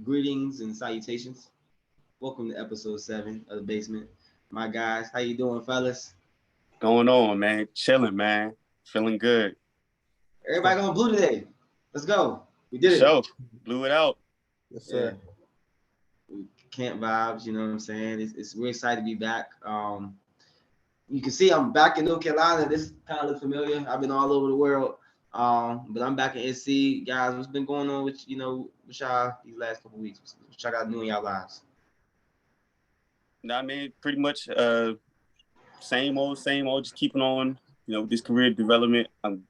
Greetings and salutations. Welcome to episode 7 of the basement. My guys, how you doing, fellas? Going on, man? Chilling, man. Feeling good. Everybody going blue today. Let's go. We For did it. sure. Blew it out. Yes, Yeah. sir. Camp vibes, you know what I'm saying? We're excited to be back. You can see I'm back in North Carolina. This kind of looks familiar. I've been all over the world. But I'm back in NC. Guys, what's been going on with y'all these last couple weeks? What y'all got new in y'all lives? I mean, pretty much same old, just keeping on, with this career development. I'm,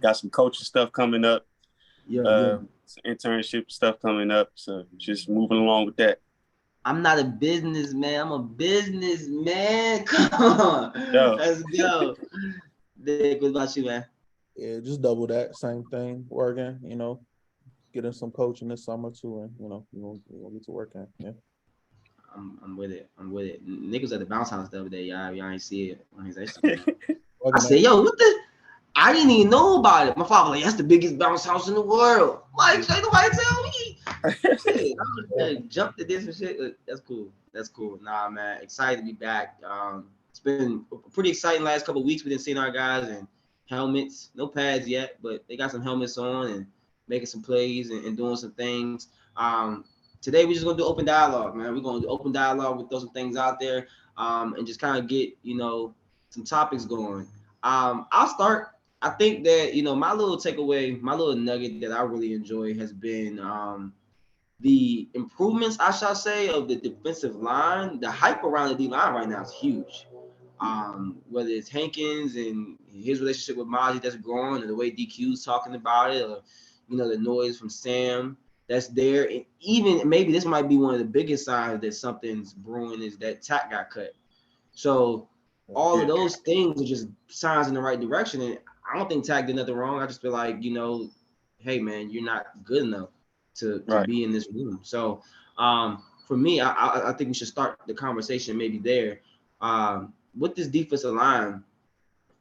got some coaching stuff coming up, Yeah. some internship stuff coming up. So just moving along with that. I'm not a businessman. I'm a businessman. Come on. Yo. Let's go. Dick, what about you, man? Yeah, just double that. Same thing. Working, getting some coaching this summer too, and we're gonna get to working. Yeah. I'm with it. Nick was at the bounce house the other day, y'all ain't see it on his Instagram. I Working said, yo, what the? I didn't even know about it. My father like, that's the biggest bounce house in the world. Like, ain't nobody tell me. Shit, I jumped at this and shit. That's cool. Nah, man, excited to be back. It's been a pretty exciting last couple of weeks. We didn't see our guys in helmets, no pads yet, but they got some helmets on and making some plays and doing some things. Today we're just gonna do open dialogue, man. We're gonna do open dialogue. We'll throw some things out there, and just kind of get some topics going. I'll start. I think that my little takeaway, my little nugget that I really enjoy has been the improvements, I shall say, of the defensive line. The hype around the D line right now is huge. Whether it's Hankins and his relationship with Mozzie that's growing, and the way DQ's talking about it, or the noise from Sam that's there. And even maybe this might be one of the biggest signs that something's brewing is that Tack got cut. So all of those things are just signs in the right direction. And I don't think Tack did nothing wrong. I just feel like, hey man, you're not good enough to be in this room. So for me, I think we should start the conversation maybe there. With this defensive line,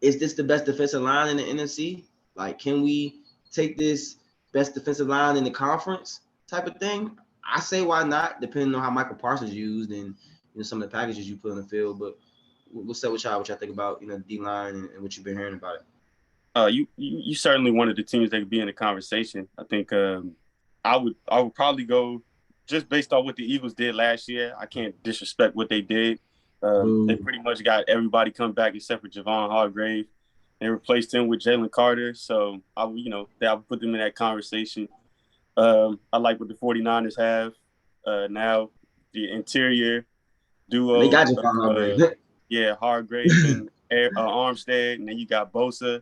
is this the best defensive line in the NFC? Like, can we take this best defensive line in the conference type of thing? I say why not, depending on how Michael Parsons used and some of the packages you put on the field. But what's up with y'all? What y'all think about the D line and what you've been hearing about it? You certainly one of the teams that could be in the conversation. I think I would probably go just based on what the Eagles did last year. I can't disrespect what they did. They pretty much got everybody come back except for Javon Hargrave. They replaced him with Jalen Carter. So, I would put them in that conversation. I like what the 49ers have now. The interior duo. They got Javon Hargrave. Hargrave and Armstead. And then you got Bosa.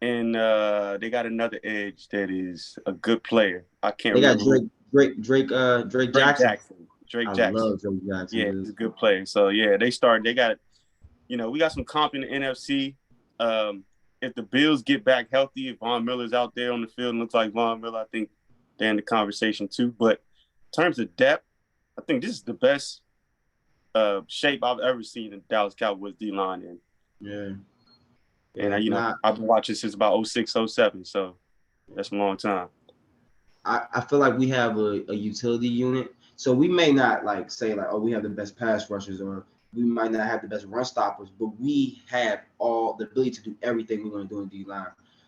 And they got another edge that is a good player. I can't remember. They got Drake Jackson. Drake Jackson. I love Drake Jackson. Yeah, he's a good player. So, they got, we got some comp in the NFC. If the Bills get back healthy, if Von Miller's out there on the field and looks like Von Miller, I think they're in the conversation too. But in terms of depth, I think this is the best shape I've ever seen in Dallas Cowboys D-line in. Yeah. And, I've been watching since about 06, 07, so that's a long time. I feel like we have a utility unit. So we may not say we have the best pass rushers, or we might not have the best run stoppers, but we have all the ability to do everything we want to do in D-line.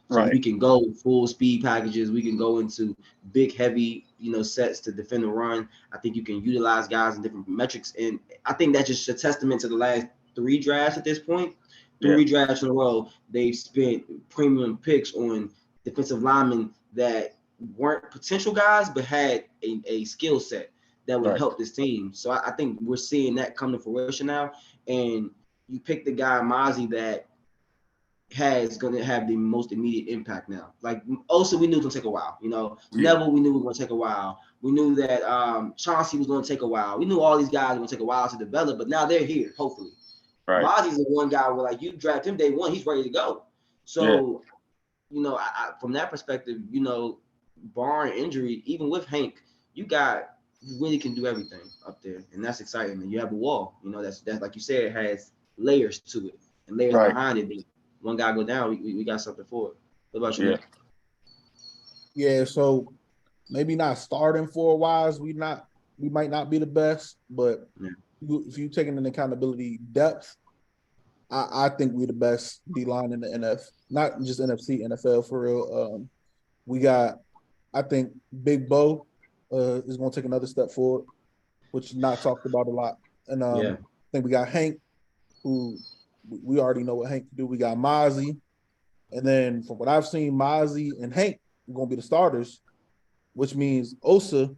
So we can go full speed packages. We can go into big, heavy, sets to defend the run. I think you can utilize guys in different metrics. And I think that's just a testament to the last 3 drafts at this point. 3 drafts in a row, they've spent premium picks on defensive linemen that weren't potential guys, but had a skill set that would help this team. So I think we're seeing that come to fruition now. And you pick the guy, Mozzie, that going to have the most immediate impact now. Like, also, we knew it was going to take a while. Neville, we knew it was going to take a while. We knew that Chauncey was going to take a while. We knew all these guys were going to take a while to develop, but now they're here, hopefully. Right. Mozzie's the one guy where, you draft him day one, he's ready to go. So, I, from that perspective, barring injury, even with Hank, you really can do everything up there, and that's exciting. And you have a wall, that's like you said, it has layers to it and layers behind it. One guy go down, we got something for it. What about you? Yeah. So maybe not starting for wise. We might not be the best, but if you taking into accountability depth, I think we're the best D line in the not just NFC, NFL for real. We got, I think Big Bo is going to take another step forward, which is not talked about a lot. And I think we got Hank, who we already know what Hank can do. We got Mozzie. And then from what I've seen, Mozzie and Hank are going to be the starters, which means Osa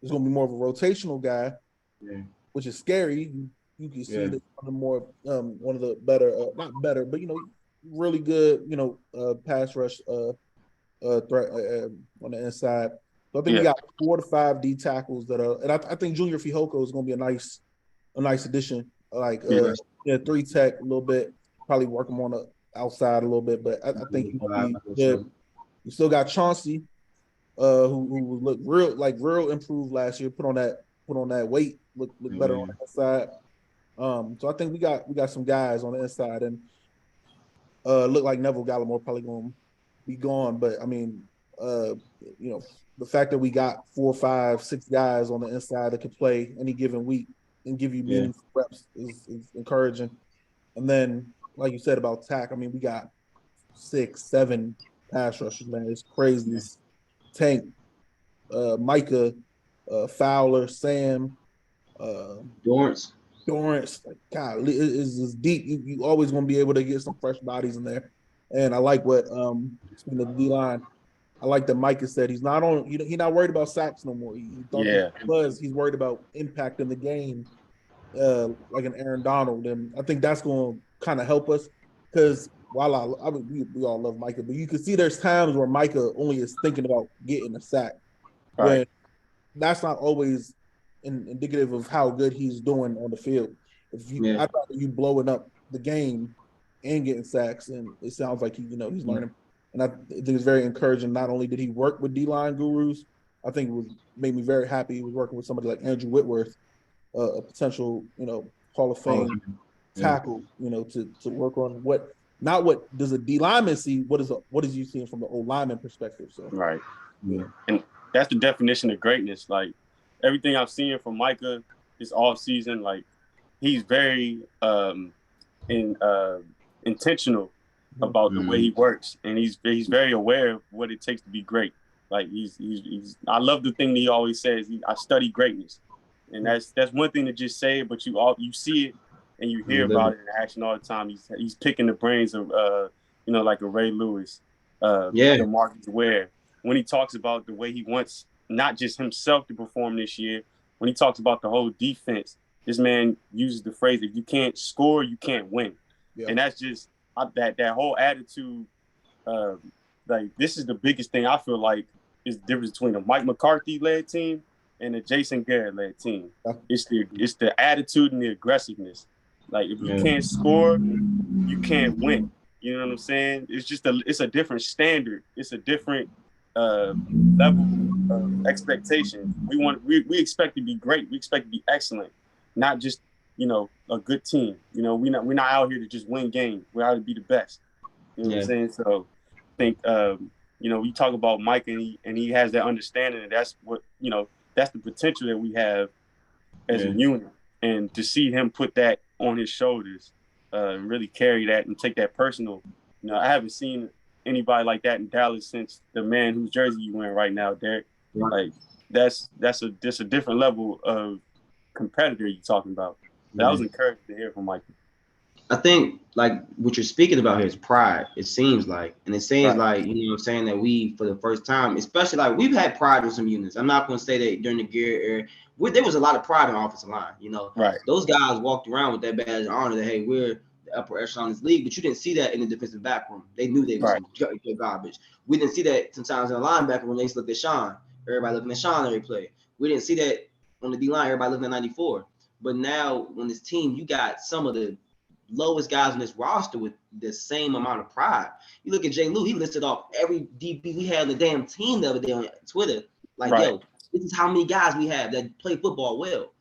is going to be more of a rotational guy, which is scary. You can see that one of the better, not better, but really good, pass rush threat on the inside. So I think we got 4 to 5 D tackles that are, and I think Junior Fihoko is going to be a nice addition. Like 3 tech a little bit, probably work him on the outside a little bit, but I think he will be good. You still got Chauncey, who looked real improved last year. Put on that weight, look better on the inside. So I think we got some guys on the inside, and look like Neville Gallimore probably going to be gone. But I mean, the fact that we got 4, 5, 6 guys on the inside that could play any given week and give you meaningful reps is encouraging. And then, like you said about tack, I mean, we got 6, 7 pass rushers, man. It's crazy. It's Tank, Micah, Fowler, Sam, Dorrance. Like, God, it's deep. You always going to be able to get some fresh bodies in there. And I like what speaking of the D-line, I like that Micah said he's not worried about sacks no more. He thought he's worried about impacting the game, like an Aaron Donald. And I think that's going to kind of help us, because while we all love Micah, but you can see there's times where Micah only is thinking about getting a sack. Right. When that's not always indicative of how good he's doing on the field. I thought you blowing up the game and getting sacks, and it sounds like he's learning. And I think it's very encouraging. Not only did he work with D-line gurus, I think made me very happy. He was working with somebody like Andrew Whitworth, a potential Hall of Fame tackle. To work on what does a D lineman see? What is you seeing from the O lineman perspective? So right, and that's the definition of greatness. Like everything I've seen from Micah this off season, like he's very intentional about the way he works, and he's very aware of what it takes to be great. Like he's I love the thing that he always says. I study greatness, and that's one thing to just say it, but you see it and you hear about it in action all the time. He's picking the brains of like a Ray Lewis, Marcus Ware, when he talks about the way he wants not just himself to perform this year. When he talks about the whole defense, this man uses the phrase, if you can't score, you can't win. Yeah. And that's just that whole attitude. Like this is the biggest thing I feel like is the difference between a Mike McCarthy-led team and a Jason Garrett-led team. It's the attitude and the aggressiveness. Like if you can't score, you can't win. You know what I'm saying? It's a different standard. It's a different level of expectation. We expect to be great. We expect to be excellent, not just a good team. We're not out here to just win games. We're out to be the best. You know what I'm saying? So I think we talk about Mike and he has that understanding, and that's what that's the potential that we have as a unit. And to see him put that on his shoulders, and really carry that and take that personal. I haven't seen anybody like that in Dallas since the man whose jersey you wearing right now, Derrick. Like that's a different level of competitor you're talking about. That was encouraging to hear from Mike. I think like what you're speaking about here is pride. It seems like, and it seems like saying that we for the first time, especially like we've had pride with some units. I'm not going to say that during the Gear era, there was a lot of pride in the offensive line. Those guys walked around with that badge of honor that hey, we're the upper echelon of this league, but you didn't see that in the defensive back room. They knew they was garbage. We didn't see that sometimes in the linebacker room. They used to look at Sean. Everybody looking at Sean every play. We didn't see that on the D line. Everybody looking at 94. But now on this team, you got some of the lowest guys on this roster with the same amount of pride. You look at Jay Lou, he listed off every DB we had on the damn team the other day on Twitter. Like, yo, this is how many guys we have that play football well.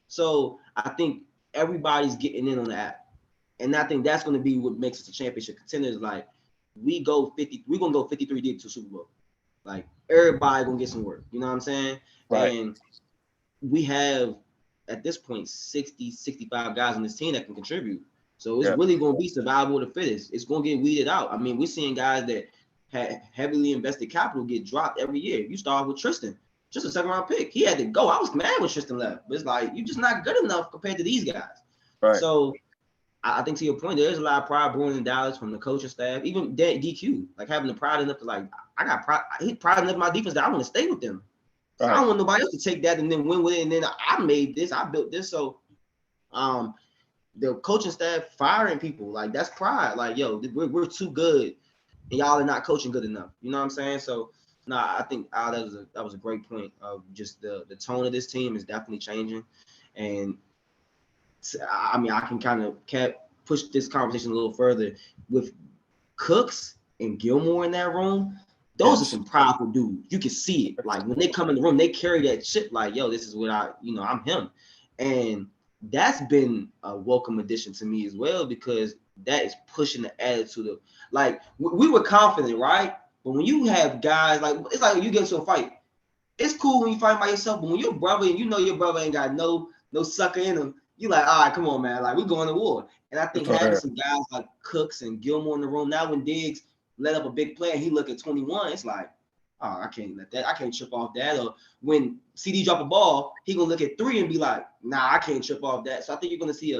So I think everybody's getting in on that. And I think that's going to be what makes us a championship contenders. Like, we're going to go 53 deep to Super Bowl. Like everybody gonna get some work. You know what I'm saying? Right. And we have at this point 60, 65 guys on this team that can contribute. So it's really gonna be survival of the fittest. It's gonna get weeded out. I mean, we're seeing guys that had heavily invested capital get dropped every year. You start with Tristan, just a second round pick. He had to go. I was mad when Tristan left, but it's like you're just not good enough compared to these guys. Right. So I think to your point, there's a lot of pride brewing in Dallas from the coaching staff, even DQ, like having the pride enough to like, I got pride. He pride enough in my defense that I want to stay with them. So I don't want nobody else to take that and then win with it. And then I made this, I built this. So, the coaching staff firing people, like that's pride. Like, yo, we're too good, and y'all are not coaching good enough. You know what I'm saying? So, I think that was a great point of just the tone of this team is definitely changing, and I mean, I can kind of push this conversation a little further with Cooks and Gilmore in that room. Those are some powerful dudes. You can see it. Like when they come in the room, they carry that shit like, yo, this is what I'm him. And that's been a welcome addition to me as well, because that is pushing the attitude of, like, we were confident, right? But when you have guys, like, it's like when you get into a fight. It's cool when you fight by yourself, but when your brother and you know your brother ain't got no sucker in him, you like, all right, come on, man. Like, we're going to war. And I think having some guys like Cooks and Gilmore in the room, now when Diggs let up a big play and he look at 21, it's like, oh, I can't let that. I can't trip off that. Or when CD drop a ball, he gonna look at 3 and be like, nah, I can't trip off that. So I think you're gonna see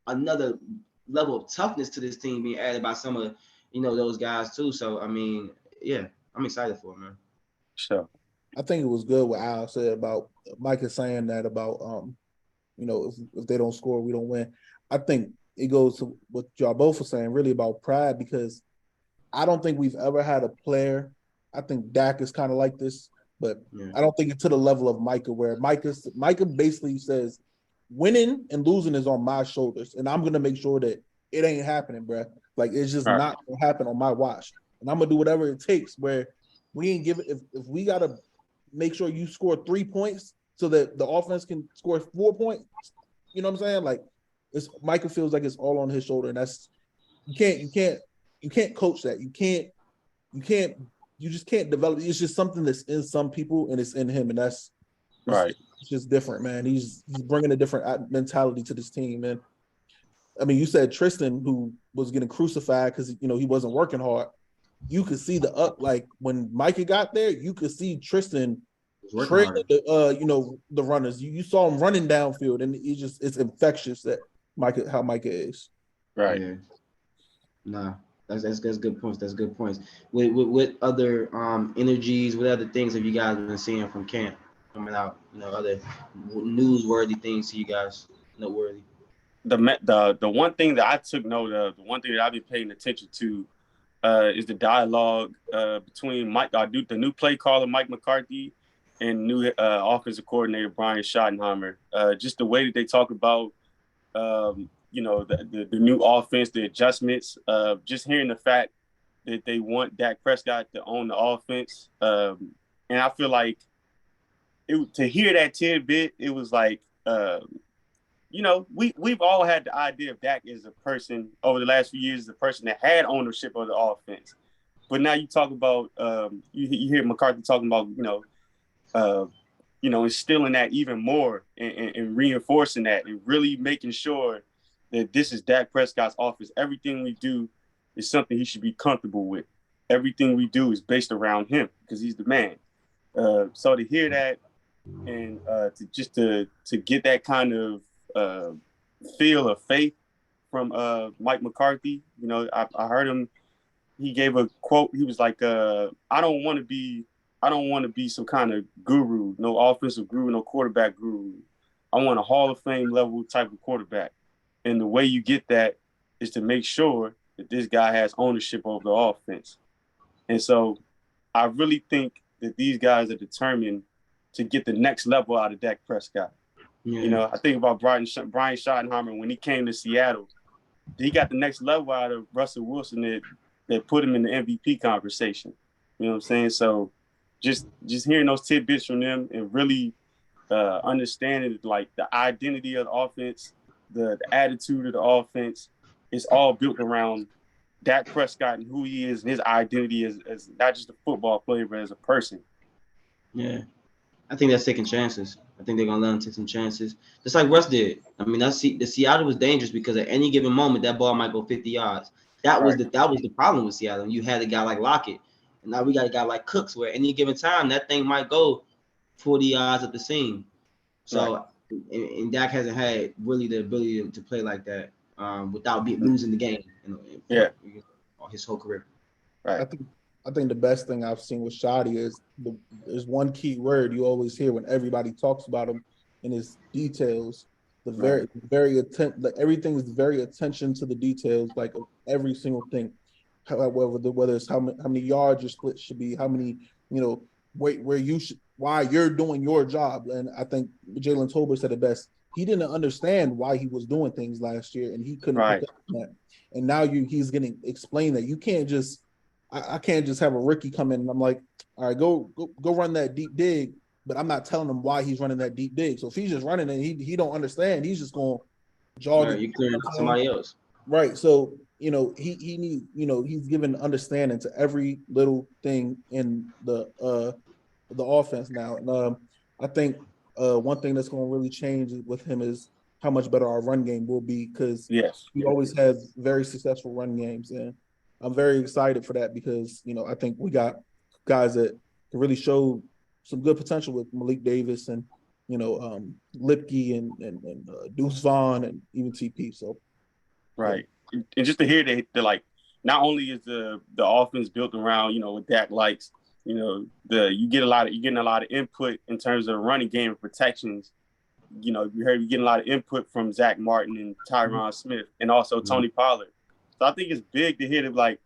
another level of toughness to this team being added by some of those guys too. So I mean, yeah, I'm excited for it, man. Sure. I think it was good what Al said about Mike is saying that about if they don't score, we don't win. I think it goes to what y'all both are saying, really about pride, because I don't think we've ever had a player. I think Dak is kind of like this, but I don't think it's to the level of Micah, where Micah basically says, winning and losing is on my shoulders, and I'm gonna make sure that it ain't happening, bro. Like, it's just not gonna happen on my watch, and I'm gonna do whatever it takes. Where we ain't give it if we gotta make sure you score 3 points so that the offense can score 4 points. You know what I'm saying? Like, Micah feels like it's all on his shoulder, and that's you can't coach that. You just can't develop. It's just something that's in some people and it's in him, and it's just different, man. He's bringing a different mentality to this team, man. I mean, you said Tristan, who was getting crucified because he wasn't working hard. You could see like when Micah got there, you could see Tristan trailing the runners. You saw him running downfield, and it's infectious that how Micah is. Right. Yeah. Nah, that's good points. That's good points. What other energies, what other things have you guys been seeing from camp coming out? Other newsworthy things to you guys, noteworthy. The one thing that I took note of, the one thing that I've been paying attention to, is the dialogue between the new play caller Mike McCarthy and new offensive coordinator Brian Schottenheimer. Just the way that they talk about the new offense, the adjustments, just hearing the fact that they want Dak Prescott to own the offense. And I feel like to hear that tidbit, it was like, we've all had the idea of Dak as a person over the last few years, the person that had ownership of the offense. But now you talk about, you hear McCarthy talking about, instilling that even more and reinforcing that and really making sure that this is Dak Prescott's offense. Everything we do is something he should be comfortable with. Everything we do is based around him because he's the man. So to hear that and to get that kind of feel of faith from Mike McCarthy, I heard him. He gave a quote. He was like, I don't want to be some kind of guru, no offensive guru, no quarterback guru. I want a Hall of Fame level type of quarterback. And the way you get that is to make sure that this guy has ownership over the offense. And so I really think that these guys are determined to get the next level out of Dak Prescott. Yeah. I think about Brian Schottenheimer when he came to Seattle. He got the next level out of Russell Wilson that put him in the MVP conversation. You know what I'm saying? So just hearing those tidbits from them and really understanding like the identity of the offense, the attitude of the offense is all built around Dak Prescott and who he is and his identity as not just a football player, but as a person. Yeah. I think that's taking chances. I think they're gonna let him take some chances, just like Russ did. I mean, the Seattle was dangerous because at any given moment that ball might go 50 yards. That was the problem with Seattle. You had a guy like Lockett, and now we got a guy like Cooks, where at any given time that thing might go 40 yards at the seam. So, and Dak hasn't had really the ability to play like that without losing the game. His whole career. Right. I think the best thing I've seen with Shoddy is there's one key word you always hear when everybody talks about him in his details. Everything is very attention to the details, like of every single thing. Whether it's how many yards your split should be, how many, why you're doing your job. And I think Jalen Tolbert said it best. He didn't understand why he was doing things last year, and he couldn't pick up on that. And now he's getting explained that you can't just. I can't just have a rookie come in and I'm like, all right, go run that deep dig, but I'm not telling him why he's running that deep dig. So if he's just running and he don't understand, he's just going to jog. Right, you clearing somebody else. Right. So, he needs, he's given understanding to every little thing in the offense now. And I think one thing that's going to really change with him is how much better our run game will be, because he always has very successful run games, and I'm very excited for that because, I think we got guys that can really show some good potential with Malik Davis and, Lipke and Deuce Vaughn and even TP. So, right. And just to hear that like, not only is the offense built around, what Dak likes, you're getting a lot of input in terms of the running game and protections. You're getting a lot of input from Zach Martin and Tyron Smith and also Tony Pollard. So I think it's big to hear that, like,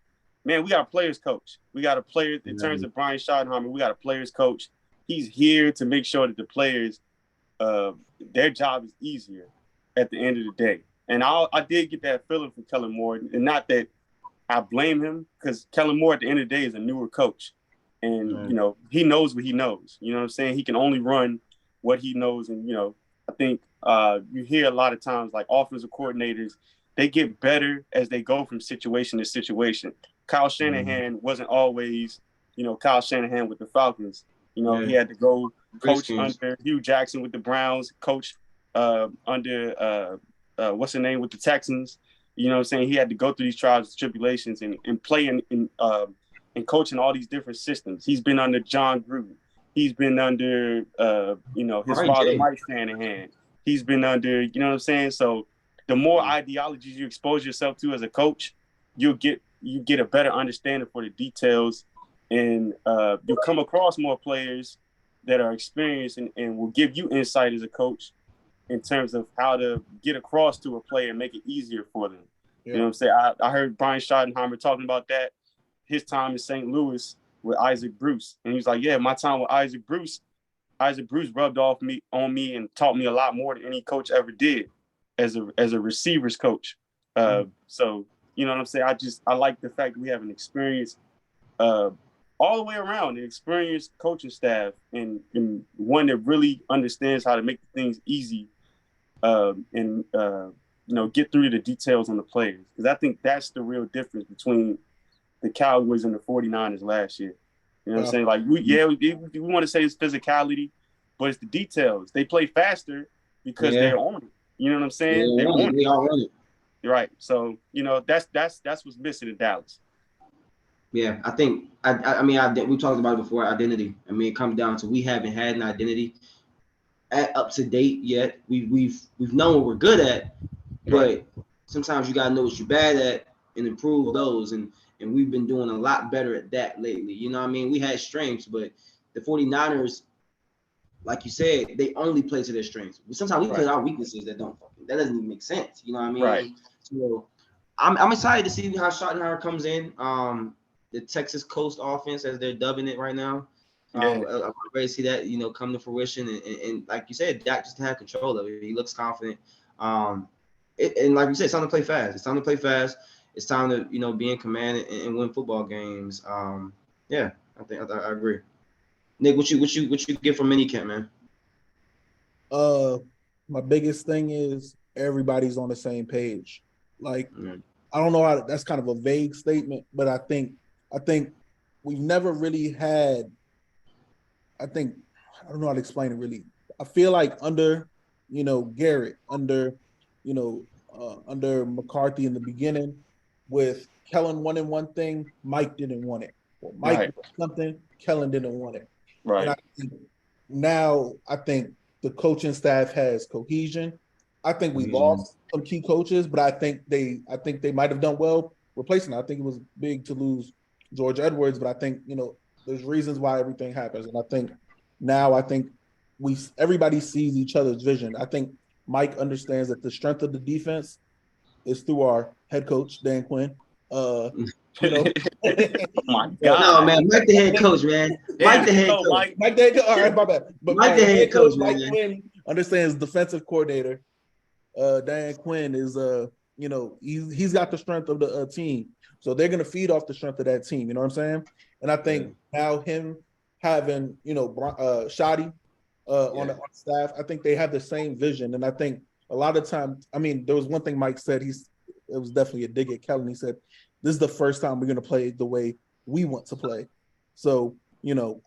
man, we got a players coach. We got a player in terms of Brian Schottenheimer. We got a players coach. He's here to make sure that the players, their job is easier at the end of the day. And I did get that feeling from Kellen Moore, and not that I blame him, because Kellen Moore at the end of the day is a newer coach, and he knows what he knows. You know what I'm saying? He can only run what he knows, and I think you hear a lot of times like offensive coordinators. They get better as they go from situation to situation. Kyle Shanahan wasn't always, Kyle Shanahan with the Falcons. He had to go coach under Hugh Jackson with the Browns, coach under what's the name with the Texans. You know what I'm saying? He had to go through these trials and tribulations and play in coach in all these different systems. He's been under John Gruden. He's been under his father, Mike Shanahan. He's been under, you know what I'm saying? So the more ideologies you expose yourself to as a coach, you get a better understanding for the details, and you'll come across more players that are experienced and will give you insight as a coach in terms of how to get across to a player and make it easier for them. You know what I'm saying? I heard Brian Schottenheimer talking about that, his time in St. Louis with Isaac Bruce. And he was like, yeah, my time with Isaac Bruce rubbed off on me and taught me a lot more than any coach ever did as a receivers coach. So, you know what I'm saying? I like the fact that we have an experienced, all the way around, an experienced coaching staff and one that really understands how to make things easy and get through the details on the players. Because I think that's the real difference between the Cowboys and the 49ers last year. You know what I'm saying? Like, we want to say it's physicality, but it's the details. They play faster because they're on it. You know what I'm saying? They all run it. Right. So, that's what's missing in Dallas. Yeah, I think we talked about it before, identity. I mean, it comes down to we haven't had an identity up to date yet. We've known what we're good at, but sometimes you gotta know what you're bad at and improve those. And we've been doing a lot better at that lately. You know what I mean? We had strengths, but the 49ers, like you said, they only play to their strengths. Sometimes we play our weaknesses that doesn't even make sense. You know what I mean? Right. So I'm excited to see how Schottenheimer comes in. The Texas Coast offense, as they're dubbing it right now. I'm ready to see that, come to fruition. And like you said, Dak just had control of it. He looks confident. And like you said, it's time to play fast. It's time to, be in command and win football games. I think I agree. Nick, what you get from minicamp, man? My biggest thing is everybody's on the same page. Like, I don't know how that's kind of a vague statement, but I think we've never really had. I don't know how to explain it really. I feel like under Garrett, under McCarthy in the beginning, with Kellen wanting one thing, Mike didn't want it. Well, Mike wanted something, Kellen didn't want it. Right. And I think the coaching staff has cohesion. I think we lost some key coaches, but I think they might have done well replacing. I think it was big to lose George Edwards, but I think there's reasons why everything happens, and I think everybody sees each other's vision. I think Mike understands that the strength of the defense is through our head coach Dan Quinn. Oh my God! No, man, Mike the head coach, man. Mike the head coach. Mike the head coach. All right, my bad. But Mike the head coach, Mike Quinn understands defensive coordinator. Dan Quinn is he's got the strength of the team, so they're gonna feed off the strength of that team. You know what I'm saying? And I think now him having Shoddy on the staff, I think they have the same vision, and I think a lot of times, I mean, there was one thing Mike said. It was definitely a dig at Kellen. He said, "This is the first time we're gonna play the way we want to play." So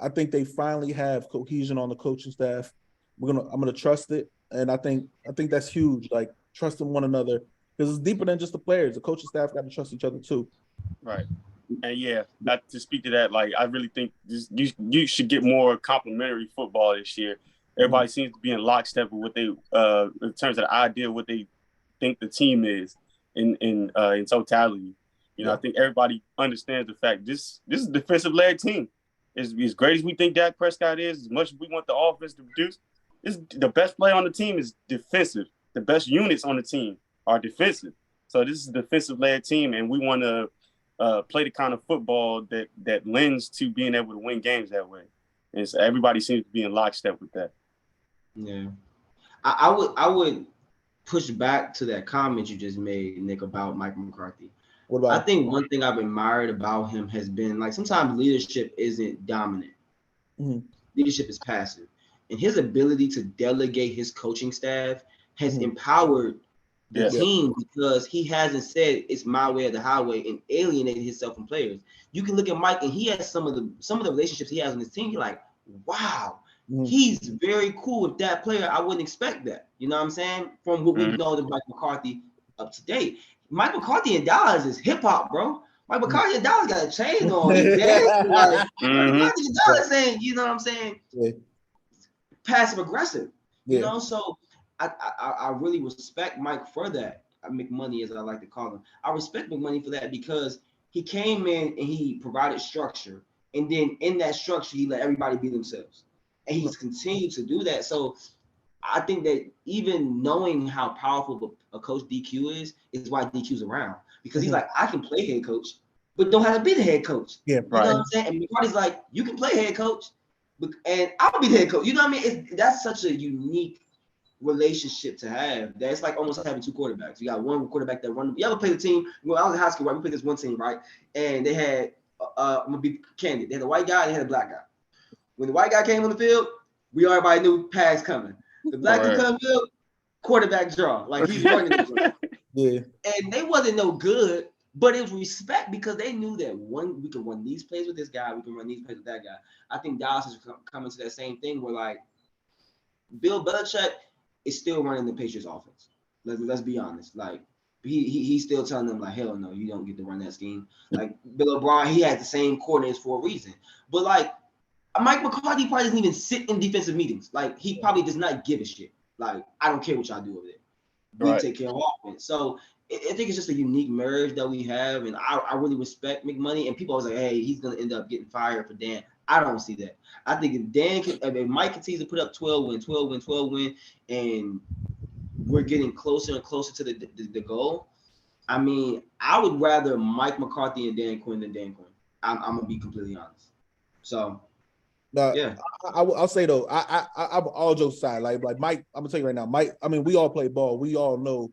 I think they finally have cohesion on the coaching staff. I'm gonna trust it. And I think that's huge, like trusting one another, because it's deeper than just the players. The coaching staff got to trust each other too. Right. And not to speak to that, like I really think you should get more complimentary football this year. Everybody seems to be in lockstep with what they in terms of the idea of what they think the team is in totality. I think everybody understands the fact this is a defensive led team. As great as we think Dak Prescott is, as much as we want the offense to produce, the best player on the team is defensive. The best units on the team are defensive. So this is a defensive-led team, and we want to play the kind of football that lends to being able to win games that way. And so everybody seems to be in lockstep with that. Yeah, I would push back to that comment you just made, Nick, about Mike McCarthy. What about? I think one thing I've admired about him has been like sometimes leadership isn't dominant. Mm-hmm. Leadership is passive. And his ability to delegate his coaching staff has empowered the team because he hasn't said it's my way or the highway and alienated himself from players. You can look at Mike and he has some of the relationships he has on his team. You're like, wow, he's very cool with that player. I wouldn't expect that. You know what I'm saying? From what we know of Mike McCarthy up to date. Mike McCarthy in Dallas is hip hop, bro. Mike McCarthy in Dallas got a chain on. He's dancing like Mike McCarthy in Dallas saying, you know what I'm saying? Yeah. Passive aggressive, so I really respect Mike for that. McMoney, as I like to call him. I respect McMoney for that because he came in and he provided structure, and then in that structure he let everybody be themselves, and he's continued to do that. So I think that even knowing how powerful a coach DQ is why DQ's around, because he's like, I can play head coach, but don't have to be the head coach. Yeah, right. You know what I'm saying? And McCarty's like, you can play head coach, and I'll be the head coach. You know what I mean? That's such a unique relationship to have. That's like almost having two quarterbacks. You got one quarterback that run. You ever play the team? Well, I was in high school, right? We played this one team, right? And they had, I'm gonna be candid. They had a white guy and they had a black guy. When the white guy came on the field, everybody knew pass coming. The black guy come field, quarterback draw. Like he's running the draw. Yeah. And they wasn't no good, but it was respect because they knew that we can run these plays with this guy, we can run these plays with that guy. I think Dallas is coming to that same thing where like Bill Belichick is still running the Patriots offense. Let's be honest. Like he's still telling them like, hell no, you don't get to run that scheme. Like Bill O'Brien, he had the same coordinates for a reason. But like Mike McCarthy probably doesn't even sit in defensive meetings. Like he probably does not give a shit. Like I don't care what y'all do over there. We take care of offense. So I think it's just a unique marriage that we have, and I really respect McMoney. And people always like, hey, he's gonna end up getting fired for Dan. I don't see that. I think if Mike continues to put up 12 win, and we're getting closer and closer to the goal. I mean, I would rather Mike McCarthy and Dan Quinn than Dan Quinn. I'm gonna be completely honest. So. I'll say though, I'm all jokes aside. Like Mike, I'm gonna tell you right now, Mike. I mean, we all play ball. We all know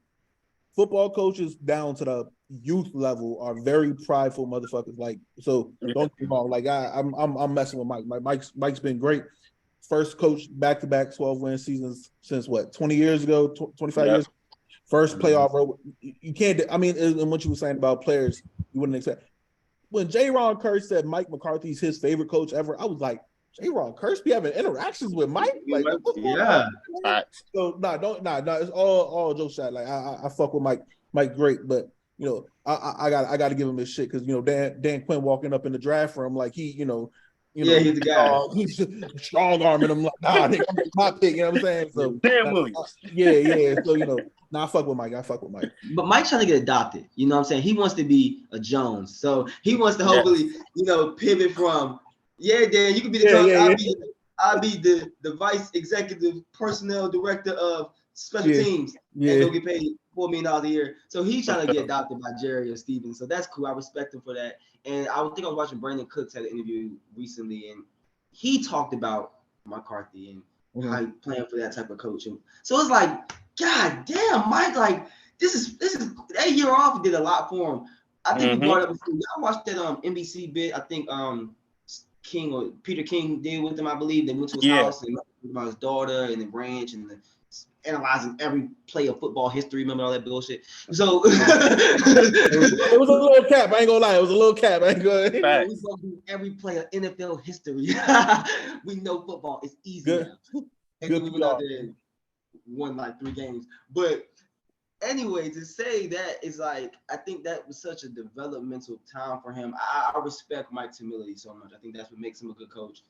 football coaches down to the youth level are very prideful motherfuckers. Like, so don't get me wrong. Like I'm messing with Mike. Mike's been great. First coach back-to-back 12-win seasons since what, 20 years ago, 25 years. First playoff road. You can't. I mean, and what you were saying about players, you wouldn't expect. When J-Ron Curse said Mike McCarthy's his favorite coach ever, I was like, J-Ron Curse be having interactions with Mike? Like, what's going on? So it's all jokes aside. Like, I fuck with Mike great, but you know, I got to give him his shit because you know Dan Quinn walking up in the draft room like he's the guy. He's strong arming him like, nah, nigga, I'm my pick. You know what I'm saying? So Dan Williams. Yeah. So you know, I fuck with Mike. But Mike's trying to get adopted. You know what I'm saying? He wants to be a Jones. So he wants to hopefully, pivot from, Dan, you can be the coach. I'll be the vice executive personnel director of special teams. And he'll get paid $4 million a year. So he's trying to get adopted by Jerry or Steven. So that's cool. I respect him for that. And I think I was watching Brandon Cooks had an interview recently, and he talked about McCarthy and how he planned for that type of coaching. So it's like, God damn, Mike, like this is that year off did a lot for him. I think we brought up before. Y'all watched that NBC bit. I think King or Peter King did with him, I believe. They went to his house and talked about his daughter and the branch and analyzing every play of football history. Remember all that bullshit? So it was a little cap. I ain't gonna lie. It was a little cap. I ain't gonna. We gonna do every play of NFL history. We know football is easy now. And we went out there and won like 3 games. But anyway, to say that is like, I think that was such a developmental time for him. I respect Mike's humility so much. I think that's what makes him a good coach.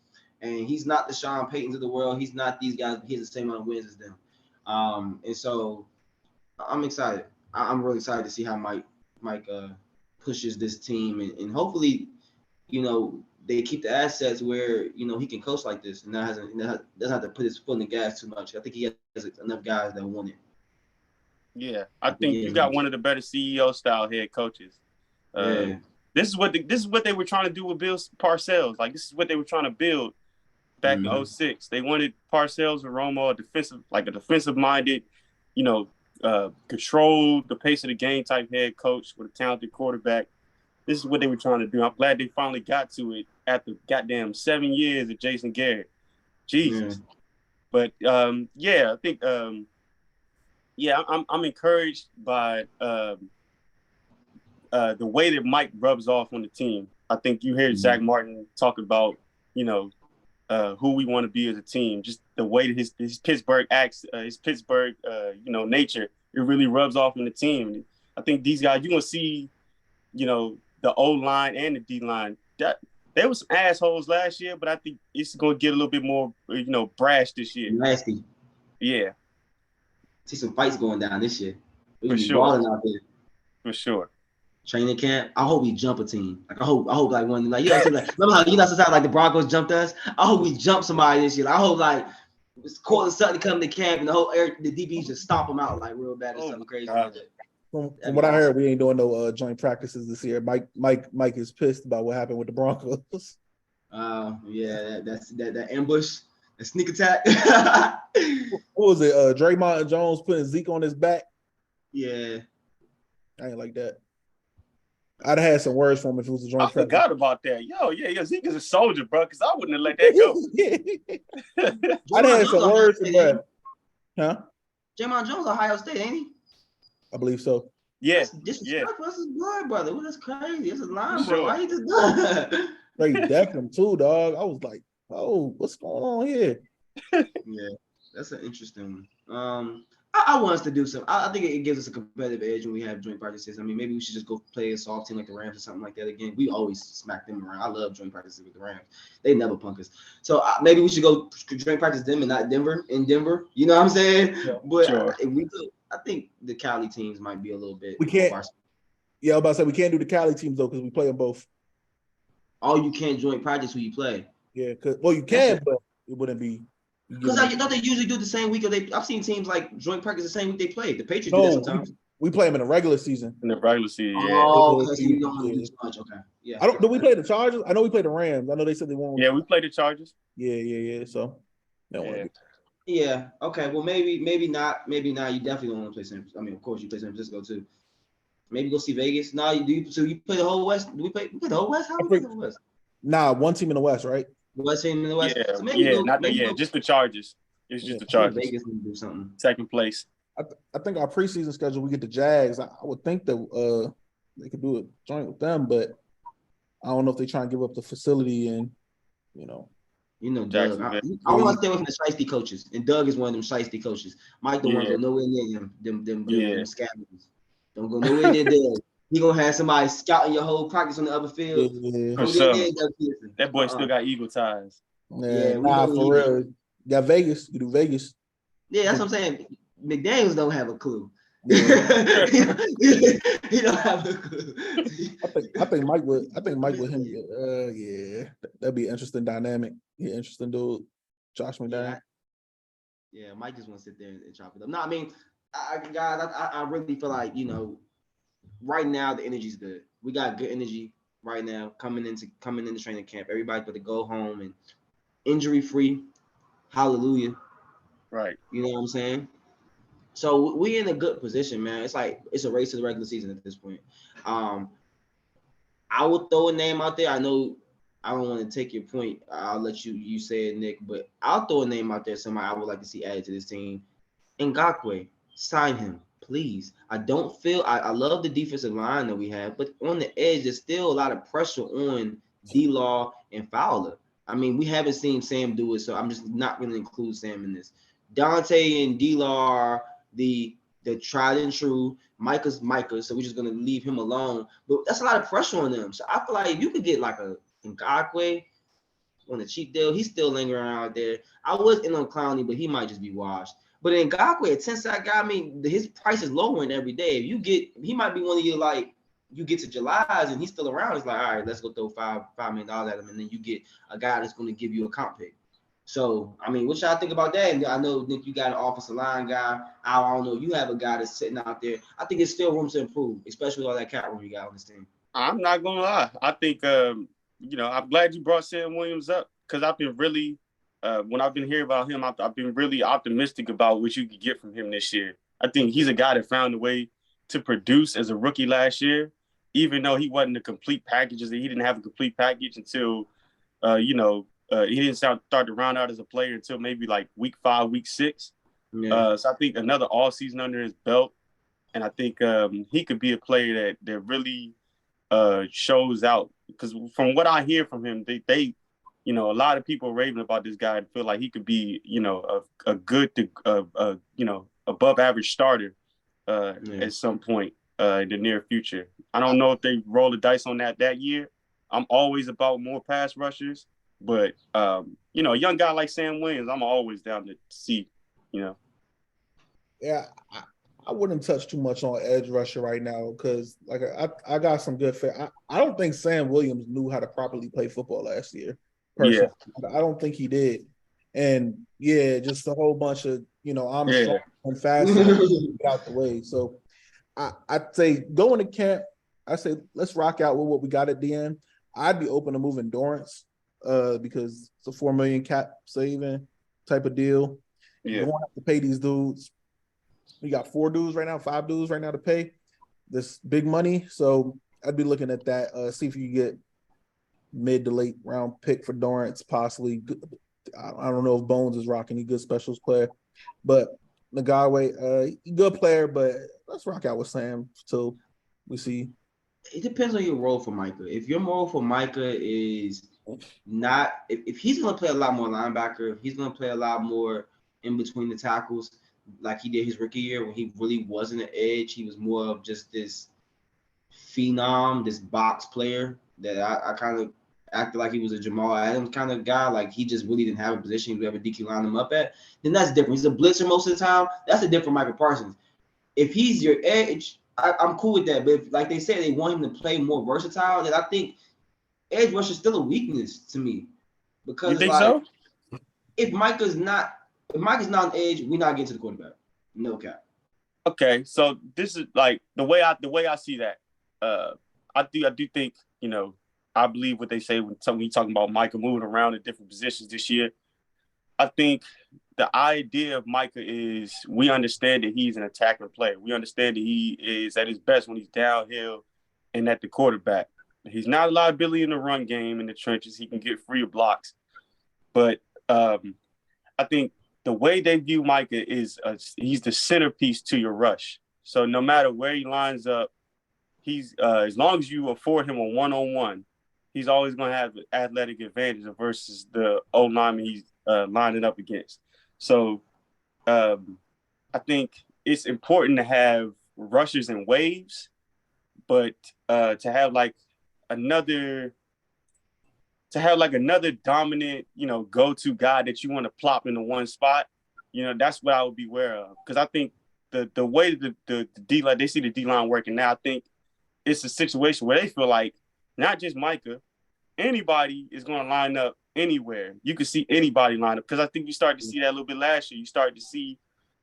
And he's not the Sean Paytons of the world. He's not these guys, but he has the same amount of wins as them. And so I'm excited. I'm really excited to see how Mike pushes this team and hopefully, they keep the assets where, he can coach like this and doesn't have to put his foot in the gas too much. I think he has enough guys that want it. Yeah, I think you got one of the better CEO style head coaches. This is what they were trying to do with Bill Parcells. Like, this is what they were trying to build back in 2006. They wanted Parcells and Romo, a defensive-minded, control the pace of the game type head coach with a talented quarterback. This is what they were trying to do. I'm glad they finally got to it after goddamn 7 years of Jason Garrett. Jesus. But I think I'm encouraged by the way that Mike rubs off on the team. I think you hear Zach Martin talk about, who we want to be as a team. Just the way that his Pittsburgh acts, his Pittsburgh, nature, it really rubs off on the team. I think these guys, you're gonna see, the O line and the D line. That there was some assholes last year, but I think it's gonna get a little bit more, brash this year. Nasty. Yeah. See some fights going down this year. For sure. Out there. For sure. Training camp. I hope we jump a team. Like I hope like one like like remember how sometimes like the Broncos jumped us? I hope we jump somebody this year. Like, I hope like Cortland Sutton come to camp and the DBs just stomp them out like real bad or something crazy. From what I heard, we ain't doing no joint practices this year. Mike is pissed about what happened with the Broncos. That's that ambush, that sneak attack. What was it? Draymond Jones putting Zeke on his back. Yeah, I ain't like that. I'd have had some words from him if it was a joint practice. I forgot about that. Zeke is a soldier, bro, because I wouldn't have let that go. I'd have had some words from that. Huh? Draymond Jones, Ohio State, ain't he? I believe so. Yeah. Disrespectful. That's his blood, brother. Well, that's crazy. That's a line, bro. Why he just done that? They decked him too, dog. I was like, oh, what's going on here? Yeah, that's an interesting one. I want us to do some. I think it gives us a competitive edge when we have joint practices. I mean, maybe we should just go play a soft team like the Rams or something like that again. We always smack them around. I love joint practices with the Rams. They never punk us. So maybe we should go joint practice them and not Denver. In Denver, you know what I'm saying? Yeah, but sure. I think the Cali teams might be a little bit. We can't. Yeah, I was about to say we can't do the Cali teams though because we play them both. Oh, you can't joint practice who you play. Yeah, you can, but it wouldn't be. Because don't they usually do the same week? I've seen teams like joint practice the same week they play. The Patriots do that sometimes. We play them in the regular season. In the regular season, yeah. Oh, because you don't want to do too much. Okay, yeah. Do we play the Chargers? I know we play the Rams. I know they said they won't. Yeah, we play the Chargers. Yeah. So, yeah. Okay. Well, maybe not. Maybe not. You definitely don't want to play San. I mean, of course, you play San Francisco too. Maybe go see Vegas. No, you do. So you play the whole West? Do we play the whole West? How do we play the West? Nah, one team in the West, right? The West team in the West. Yeah, so maybe just the Chargers. It's just the Chargers. Vegas can do something. Second place. I think our preseason schedule, we get the Jags. I would think that they could do a joint with them, but I don't know if they try and give up the facility and, you know. Doug. I want to stay away from the shiesty coaches, and Doug is one of them shiesty coaches. Mike don't want to go nowhere near them scavengers. Don't go nowhere near Doug. He gonna have somebody scouting your whole practice on the other field. For sure. That boy still got eagle ties. Yeah, for real. You got Vegas. You do Vegas. Yeah, that's what I'm saying. McDaniels don't have a clue. Yeah. he don't have a clue. I think Mike would him. Yeah, that'd be an interesting dynamic. Yeah, interesting dude. Josh McDaniels. Yeah, Mike just want to sit there and chop it up. No, I mean, I really feel like right now the energy's good. We got good energy right now coming into training camp. Everybody's got to go home and injury free. Hallelujah. Right. You know what I'm saying? So we in a good position, man. It's like it's a race to the regular season at this point. I will throw a name out there. I know I don't want to take your point. I'll let you say it, Nick, but I'll throw a name out there. Somebody I would like to see added to this team. Ngakoue, sign him, please. I love the defensive line that we have, but on the edge, there's still a lot of pressure on D-Law and Fowler. I mean, we haven't seen Sam do it, so I'm just not going to include Sam in this. Dante and D-Law are the tried and true. Micah's Micah, so we're just gonna leave him alone. But that's a lot of pressure on them. So I feel like if you could get like a Ngakoue on a cheap deal, he's still lingering out there. I was in on Clowney, but he might just be washed. But Ngakoue, a 10-sack guy, I mean, his price is lowering every day. He might be one of you like you get to July's and he's still around. It's like, all right, let's go throw $5 million at him, and then you get a guy that's going to give you a comp pick. So, I mean, what y'all think about that? And I know, Nick, you got an offensive line guy. I don't know. You have a guy that's sitting out there. I think there's still room to improve, especially with all that cap room you got on this team. I'm not going to lie. I think, I'm glad you brought Sam Williams up because I've been really, when I've been hearing about him, I've been really optimistic about what you could get from him this year. I think he's a guy that found a way to produce as a rookie last year, even though he wasn't a complete package. He didn't have a complete package until, he didn't start to round out as a player until maybe like week 5, week 6. Yeah. So I think another all season under his belt, and I think he could be a player that really shows out. Because from what I hear from him, they a lot of people are raving about this guy and feel like he could be, a good, above average starter at some point in the near future. I don't know if they roll the dice on that year. I'm always about more pass rushers. But, a young guy like Sam Williams, I'm always down to see, Yeah, I wouldn't touch too much on edge rusher right now because, like, I got some good fit. I don't think Sam Williams knew how to properly play football last year. Personally. Yeah. I don't think he did. And, just a whole bunch of, I'm strong and fast and get out the way. So I'd say go into camp. I say let's rock out with what we got at the end. I'd be open to moving Dorrance. Because it's a $4 million cap saving type of deal. Yeah. You won't have to pay these dudes. We got 5 dudes right now to pay this big money. So I'd be looking at that. See if you get mid to late round pick for Dorrance, possibly. I don't know if Bones is rocking. He's a good specials player, but Ngakoue, good player. But let's rock out with Sam till we see. It depends on your role for Micah. If your role for Micah is not if he's going to play a lot more linebacker, if he's going to play a lot more in between the tackles like he did his rookie year when he really wasn't an edge, he was more of just this phenom, this box player that I kind of acted like he was a Jamal Adams kind of guy, like he just really didn't have a position you ever DQ line him up at, then that's different. He's a blitzer most of the time. That's a different Michael Parsons. If he's your edge, I'm cool with that, but if, like they said, they want him to play more versatile, then I think edge rush is still a weakness to me because you think so? If Mike is not an edge, we're not getting to the quarterback. No cap. Okay, so this is like the way I see that. I do think I believe what they say when you talking about Micah moving around in different positions this year. I think the idea of Micah is we understand that he's an attacking player. We understand that he is at his best when he's downhill and at the quarterback. He's not a liability in the run game in the trenches. He can get free blocks. But I think the way they view Micah is he's the centerpiece to your rush. So no matter where he lines up, he's as long as you afford him a one-on-one, he's always going to have an athletic advantage versus the old lineman he's lining up against. So I think it's important to have rushers and waves, but to have like another dominant, go-to guy that you want to plop into one spot, that's what I would be aware of. Because I think the way the D-line, they see the D-line working now, I think it's a situation where they feel like not just Micah, anybody is going to line up anywhere. You can see anybody line up. Because I think you started to see that a little bit last year. You started to see,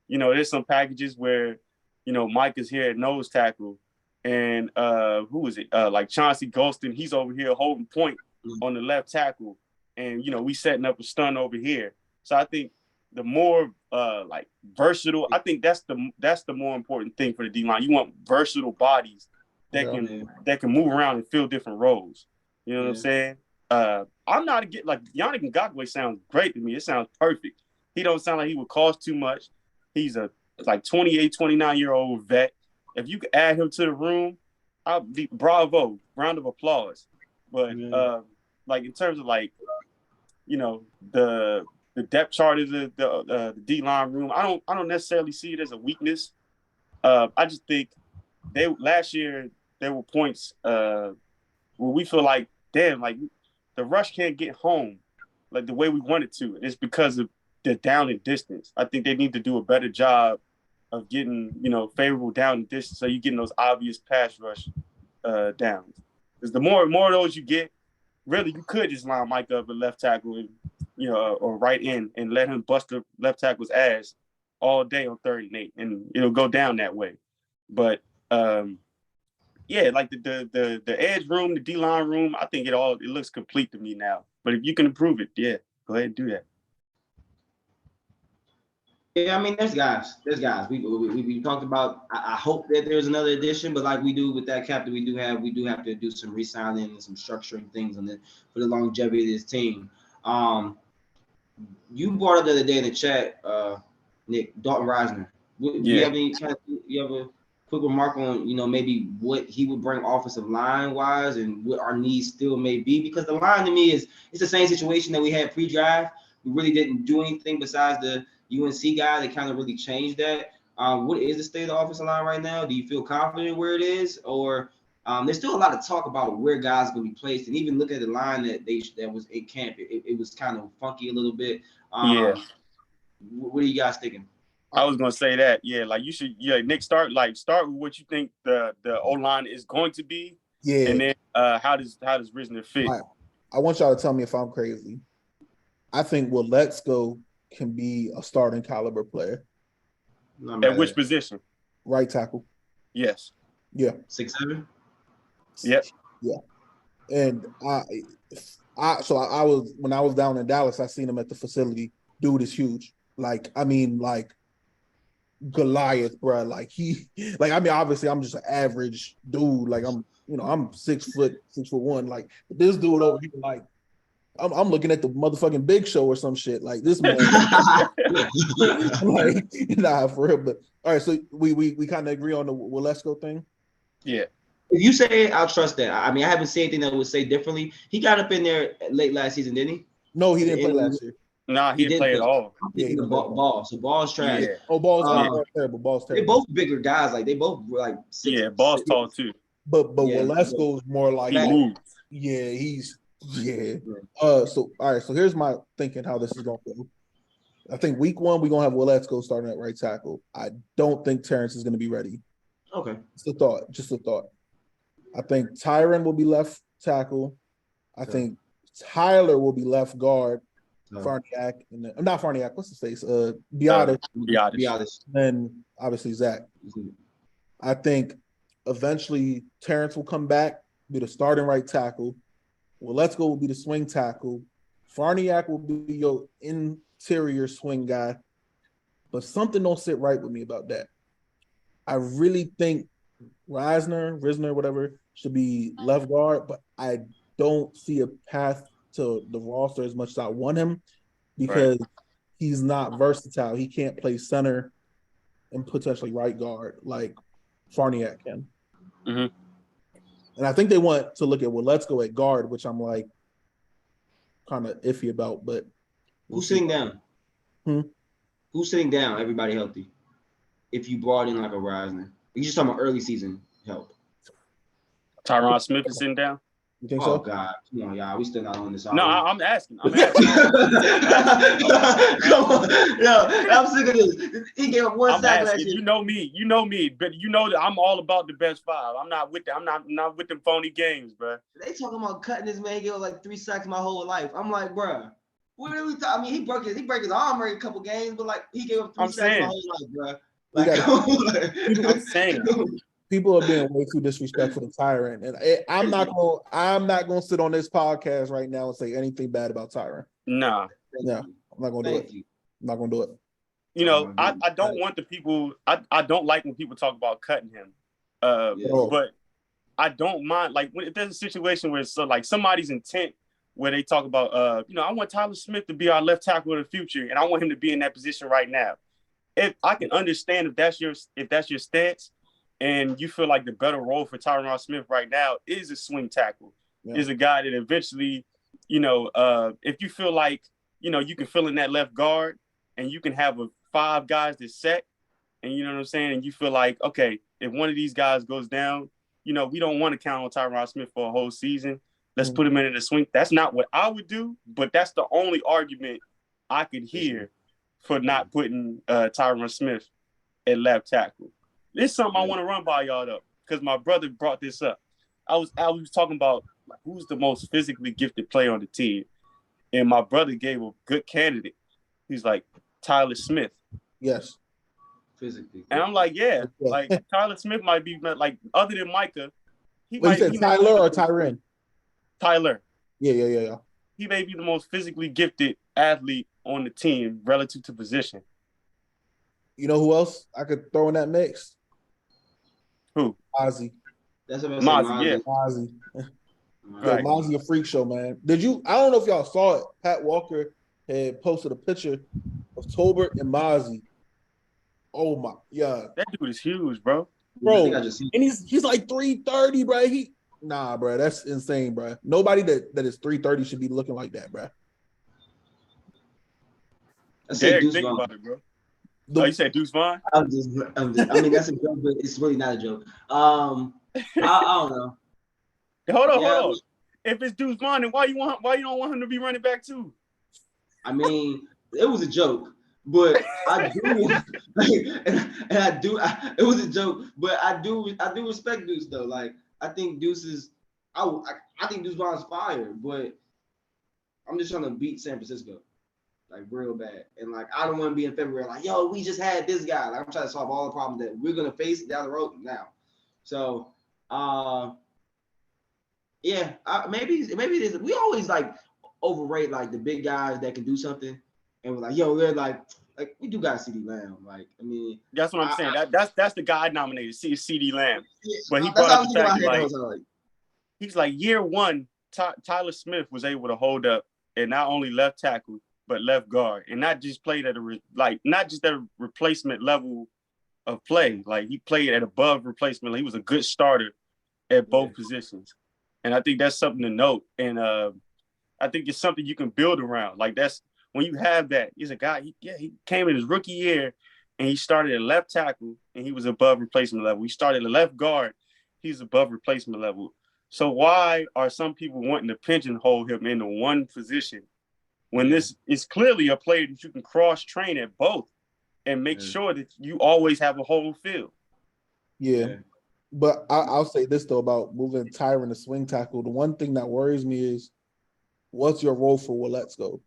there's some packages where, Micah's here at nose tackle. And who is it? Like Chauncey Golston, he's over here holding point on the left tackle. And, we setting up a stun over here. So I think the more like versatile, I think that's the more important thing for the D-line. You want versatile bodies that can move around and fill different roles. You know what I'm saying? I'm not like Yannick Ngakoue sounds great to me. It sounds perfect. He don't sound like he would cost too much. He's a 28, 29-year-old vet. If you could add him to the room, I'll be bravo, round of applause. But like in terms of like, the depth chart of the D-line room, I don't necessarily see it as a weakness. I just think last year there were points where we feel like, damn, like the rush can't get home like the way we want it to. It's because of the down and distance. I think they need to do a better job of getting, favorable down and distance so you're getting those obvious pass rush downs. Because the more of those you get, really you could just line Mike up at left tackle and, or right in and let him bust the left tackle's ass all day on 3rd and 8, and it'll go down that way. But like the edge room, the D-line room, I think it looks complete to me now. But if you can improve it, go ahead and do that. Yeah, I mean, there's guys. We talked about. I hope that there's another addition, but like we do with that cap that we do have to do some re-signing and some structuring things, and then for the longevity of this team. You brought up the other day in the chat, Nick, Dalton Reisner. Do you have any you have a quick remark on maybe what he would bring offensive line wise and what our needs still may be? Because the line to me it's the same situation that we had pre-draft. We really didn't do anything besides the UNC guy that kind of really changed that. What is the state of the offensive line right now? Do you feel confident where it is, or there's still a lot of talk about where guys are going to be placed? And even look at the line that was in camp, it was kind of funky a little bit. What are you guys thinking? I was gonna say that, like you should, Nick, start with what you think the O line is going to be, and then how does Risner fit? I want y'all to tell me if I'm crazy. I think Let's Go can be a starting caliber player. At which position? Right tackle. Yes. Yeah. 6'7". Yep. Yeah. And I was when I was down in Dallas, I seen him at the facility. Dude is huge. Like Goliath, bro. Obviously I'm just an average dude. Like I'm 6 foot 1. Like this dude over here, like I'm looking at the motherfucking Big Show or some shit. Like this man, like nah, for real. But all right, so we kind of agree on the Walesko thing. Yeah. If you say it, I'll trust that. I mean, I haven't seen anything that would say differently. He got up in there late last season, didn't he? No, he didn't play last year. Nah, he didn't play at all. Yeah, Ball. So Ball's trash. Yeah. Oh, Ball's terrible. Ball's terrible. They both bigger guys. Like they both were like 6. Yeah, Ball's tall too. But Walesko's more like he moves. Yeah, So all right. So here's my thinking how this is gonna go. I think week 1 we're gonna have Walesko starting at right tackle. I don't think Terrence is gonna be ready. Okay. Just a thought. I think Tyron will be left tackle. I think Tyler will be left guard. Farniak and not Farniak. What's his face? Biotis. Then obviously Zach. I think eventually Terrence will come back, be the starting right tackle. Walesko will be the swing tackle. Farniak will be your interior swing guy. But something don't sit right with me about that. I really think Risner, whatever, should be left guard, but I don't see a path to the roster as much as I want him because he's not versatile. He can't play center and potentially right guard like Farniak can. Mm-hmm. And I think they want to look at let's go at guard, which I'm like kind of iffy about. But who's sitting down? Who's sitting down? Everybody healthy. If you brought in like a Reisner, you just talking about early season help. Tyron Smith is sitting down. You think so? Oh God, come on, y'all. We still not on this. No, I'm asking. Come on, yo, I'm sick of this. He gave up one sack last year. You know me, but you know that I'm all about the best five. I'm not with them phony games, bro. They talking about cutting this man. He gave up like 3 sacks my whole life. I'm like, bro, what are we talking? I mean, he broke his arm every couple games, but like he gave up 3 sacks my whole life, bro. Like, I'm saying. People are being way too disrespectful to Tyron, and I'm not going to sit on this podcast right now and say anything bad about Tyron. Nah, no, I'm not going to do it. I'm not going to do it. You know, I don't want the people. I don't like when people talk about cutting him, but I don't mind. Like if there's a situation where it's like somebody's intent where they talk about, I want Tyler Smith to be our left tackle of the future, and I want him to be in that position right now. If I can understand if that's your stance. And you feel like the better role for Tyron Smith right now is a swing tackle, is a guy that eventually, if you feel like, you can fill in that left guard and you can have 5 guys that set, and you know what I'm saying? And you feel like, okay, if one of these guys goes down, we don't want to count on Tyron Smith for a whole season. Let's put him in the swing. That's not what I would do, but that's the only argument I could hear for not putting Tyron Smith at left tackle. This is something I want to run by y'all though, because my brother brought this up. I was talking about who's the most physically gifted player on the team, and my brother gave a good candidate. He's like Tyler Smith. Yes. Physically. And I'm like, yeah, like Tyler Smith might be like other than Micah. You said Tyler or Tyron? Tyler. Yeah. He may be the most physically gifted athlete on the team relative to position. You know who else I could throw in that mix? Who? Mozzie. That's what I'm saying. Yeah. Mozzie. Right. Mozzie a freak show, man. I don't know if y'all saw it. Pat Walker had posted a picture of Tolbert and Mozzie. Oh my, yeah. That dude is huge, bro. Bro, and he's like 330, bro. Bro, that's insane, bro. Nobody that is 330 should be looking like that, bro. Derrick, think about it, bro. You said Deuce Vaughn? I mean, that's a joke, but it's really not a joke. I don't know. Hold on. If it's Deuce Vaughn, then why you don't want him to be running back too? I mean, it was a joke, but I do, it was a joke, but I do respect Deuce though. Like, I think Deuce is, I think Deuce Vaughn's fire, but I'm just trying to beat San Francisco. Like real bad. And like I don't want to be in February like, yo, we just had this guy. Like I'm trying to solve all the problems that we're gonna face down the road now. So maybe it is. We always like overrate like the big guys that can do something, and we're like, yo, we're like we do got CeeDee Lamb. Like, I mean, that's what I'm saying. That's the guy I nominated, CeeDee Lamb. But he brought up the fact like he's like year one, Tyler Smith was able to hold up and not only left tackle but left guard, and not just played at not just at a replacement level of play. Like he played at above replacement. He was a good starter at both positions, and I think that's something to note. And I think it's something you can build around. Like that's when you have that. He's a guy. He came in his rookie year, and he started at left tackle, and he was above replacement level. He started at left guard. He's above replacement level. So why are some people wanting to pigeonhole him into one position when this is clearly a player that you can cross-train at both and make sure that you always have a whole field? Yeah. But I'll say this, though, about moving Tyron to swing tackle. The one thing that worries me is what's your role for Willetsko?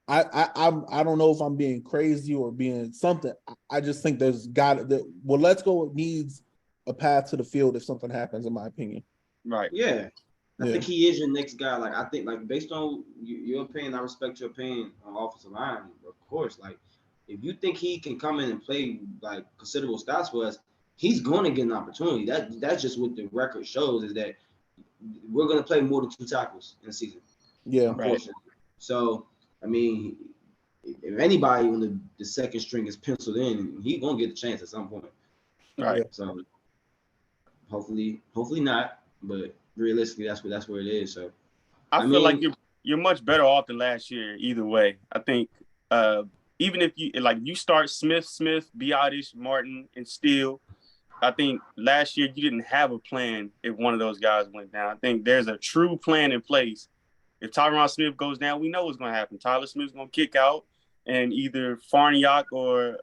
I don't know if I'm being crazy or being something. I just think Willetsko needs a path to the field if something happens, in my opinion. Right. Yeah. I think he is your next guy. Like, I think, like, based on your opinion, I respect your opinion on offensive line, of course. Like, if you think he can come in and play, like, considerable stats for us, he's going to get an opportunity. That's just what the record shows is that we're going to play more than 2 tackles in the season. Yeah. Right. So, I mean, if anybody when the second string is penciled in, he gonna get a chance at some point. Right. So hopefully not, but realistically, that's where it is. So I feel like you're much better off than last year either way. I think even if you start Smith, Biotish, Martin, and Steele, I think last year you didn't have a plan if one of those guys went down. I think there's a true plan in place. If Tyron Smith goes down, we know what's going to happen. Tyler Smith's going to kick out, and either Farniok or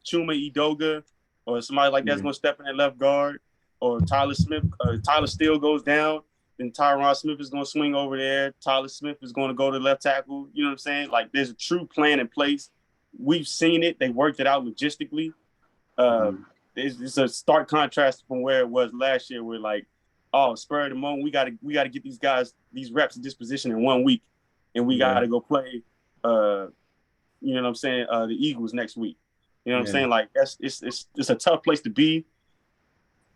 Chuma Edoga or somebody like that's going to step in at left guard, or Tyler Steele goes down, then Tyron Smith is going to swing over there. Tyler Smith is going to go to left tackle. You know what I'm saying? Like, there's a true plan in place. We've seen it. They worked it out logistically. It's a stark contrast from where it was last year, where like, oh, spur of the moment, we gotta get these guys these reps at this position in 1 week, and we gotta go play. You know what I'm saying? The Eagles next week. You know what I'm saying? Like it's a tough place to be.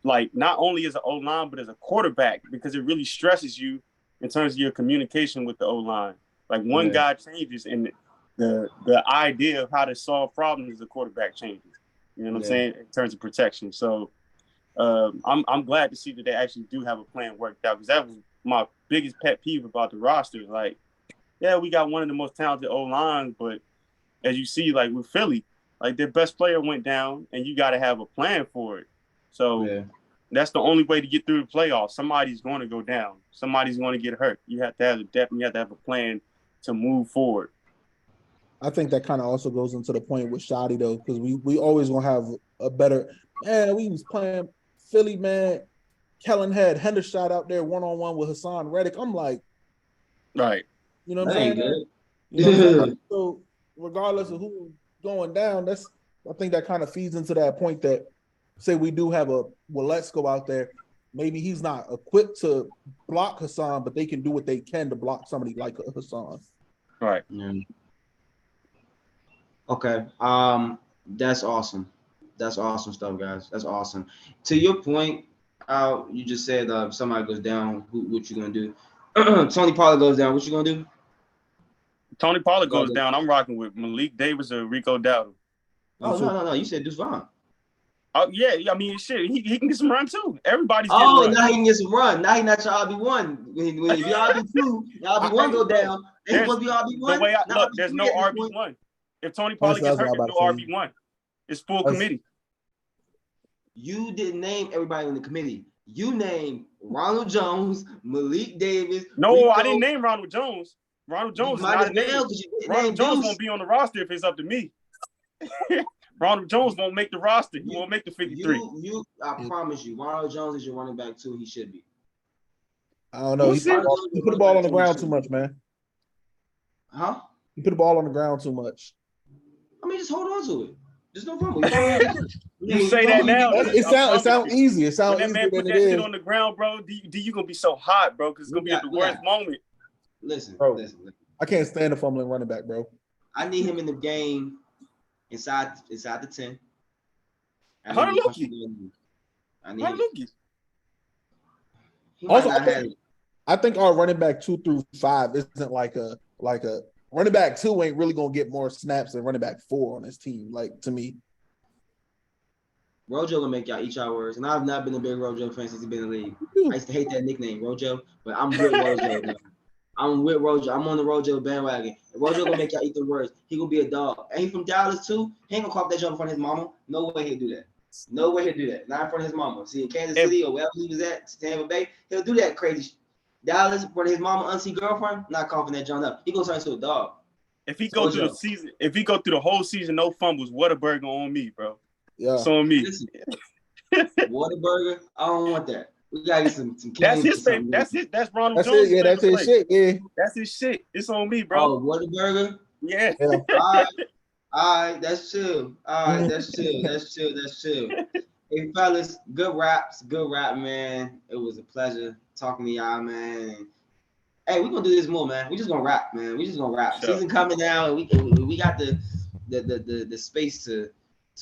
Like not only as an O line, but as a quarterback, because it really stresses you in terms of your communication with the O line. Like one guy changes, and the idea of how to solve problems as a quarterback changes. You know what I'm saying? In terms of protection. So I'm glad to see that they actually do have a plan worked out, because that was my biggest pet peeve about the roster. Like, yeah, we got one of the most talented O-lines, but as you see, like with Philly, like their best player went down, and you got to have a plan for it. So that's the only way to get through the playoffs. Somebody's going to go down. Somebody's going to get hurt. You have to have the depth, and you have to have a plan to move forward. I think that kind of also goes into the point with Shoddy, though, because we always going to have a better – man, we was playing Philly, man. Kellen had Hendershot out there one-on-one with Hassan Reddick. I'm like – right. You know what I'm saying? Good. You know what I'm saying? So regardless of who's going down, I think that kind of feeds into that point that, say we do have let's go out there. Maybe he's not equipped to block Hassan, but they can do what they can to block somebody like Hassan. Right. Yeah. Okay. That's awesome. That's awesome stuff, guys. That's awesome. To your point, you just said if somebody goes down, what you gonna do? Tony Pollard goes down, what you gonna do? Tony Pollard goes down. I'm rocking with Malik Davis or Rico Dowdle. Oh no! You said Deuce Vaughn. Oh yeah, I mean shit. He can get some run too. Everybody's getting run. Now he can get some run. Now he not your RB1. When if your RB2, your RB1 go down, and he supposed to be RB1. The way look, there's no RB1. If Tony Pollard gets hurt, there's no RB1. It's full committee. You didn't name everybody in the committee. You named Ronald Jones, Malik Davis. No, Rico. I didn't name Ronald Jones. Ronald Jones is not a name. Ronald Jones won't be on the roster if it's up to me. Ronald Jones won't make the roster. He won't make the 53. I promise you, Ronald Jones is your running back too. He should be. I don't know. He put the ball on the ground too much, man. Huh? He put the ball on the ground too much. I mean, just hold on to it. There's no problem. You say that now. It sounds easy. It sounds easier when that man put that shit on the ground, bro. You gonna be so hot, bro, because it's gonna be at the worst moment. Listen. I can't stand a fumbling running back, bro. I need him in the game inside the 10. Hunter Lukey. Also, I think our running back 2 through 5 isn't like a running back 2 ain't really gonna get more snaps than running back 4 on his team. Like, to me, Rojo gonna make y'all eat y'all words, and I've not been a big Rojo fan since he's been in the league. I used to hate that nickname, Rojo, but I'm with Rojo now. I'm with Rojo. I'm on the Rojo bandwagon. If Rojo gonna make y'all eat the words, he gonna be a dog. And he from Dallas too. He ain't gonna cough that jump in front of his mama. No way he'll do that. No way he'll do that. Not in front of his mama. See, in Kansas City or wherever he was at, Tampa Bay, he'll do that crazy shit. Dallas, in front of his mama, auntie, girlfriend, not coughing that jump up. He gonna turn into a dog. If he go through the season, if he go through the whole season, no fumbles, Whataburger on me, bro. Yeah. It's on me. Listen, Whataburger, I don't want that. We gotta get some That's his favorite. That's Ronald Jones. Jones. Yeah, that's his shit. Yeah, that's his shit. It's on me, bro. Oh, Whataburger. Yeah. All right, that's chill. All right, that's chill. Hey, fellas, good rap, man. It was a pleasure talking to y'all, man. Hey, we're gonna do this more, man. We just gonna rap, man. Sure. Season coming now, and we got the space to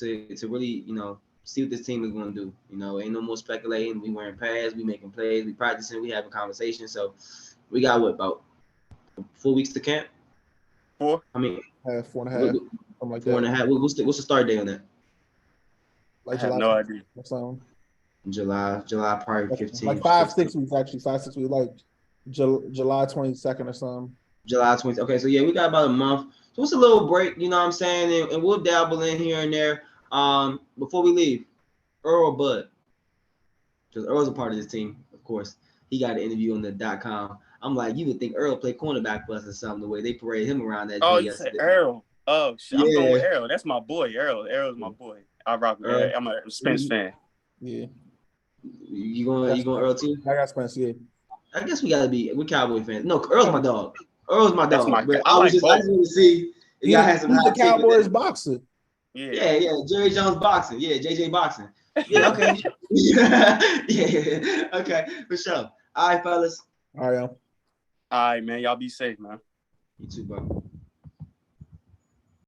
really, see what this team is gonna do. Ain't no more speculating. We wearing pads, we making plays, we practicing, we having conversations. So we got about 4 weeks to camp. 4? I mean, half, 4.5, something like 4.5. What's the start date on that? Like I have July no idea. or something. July probably 15th. Like 5-6 weeks actually. 5-6 weeks, like July 22nd or something. July 20th. Okay, so yeah, we got about a month. So it's a little break, you know what I'm saying? And we'll dabble in here and there. Before we leave, Earl Bud. Because Earl's a part of this team, of course. He got an interview on the .com. I'm like, you would think Earl played cornerback for us or something, the way they paraded him around that Oh, joint you said yesterday. Earl. Oh, shit. Yeah. I'm going with Earl. That's my boy. Errol's my boy. I rock with Earl. I'm a Spence fan. Yeah. You going Earl too? I got Spence, yeah. I guess we're Cowboy fans. No, Earl's my dog. Earl's my That's dog. my. But I like just both. want to see if y'all had some He's the hot take with Cowboys that. boxer. Yeah, Jerry Jones boxing. Yeah, JJ boxing. Yeah, okay. yeah, okay, for sure. All right, fellas. All right, All right, man. Y'all be safe, man. You too, bro.